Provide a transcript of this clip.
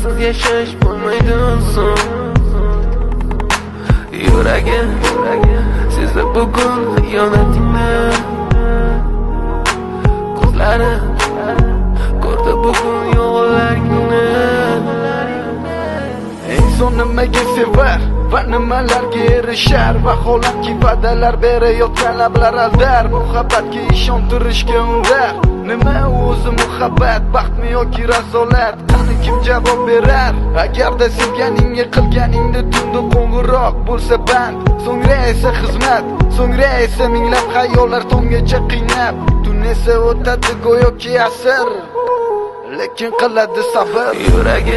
sensiz yashash bo'lmaydi uzun. Yuragim sezdi bugun xiyonatingni, ko'zlari ko'rdi bugun yolg'onlaringni. Inson nimaga sevar va nimalarga erishar, vaholanki va'dalar berayotgan lablar aldar, muhabbatga ishontirishga undar. Nima o'zi muhabbat, baxtmi yoki razolat? Qani kim javob berar? Agarda sevganingga qilganingda tunda qo'ng'iroq bo'lsa band, so'ngra esa xizmat, so'ngra esa minglab xayollar tonggacha qiynab, tun esa o'tadi go'yoki asr, lekin qiladi sabr. Yuragim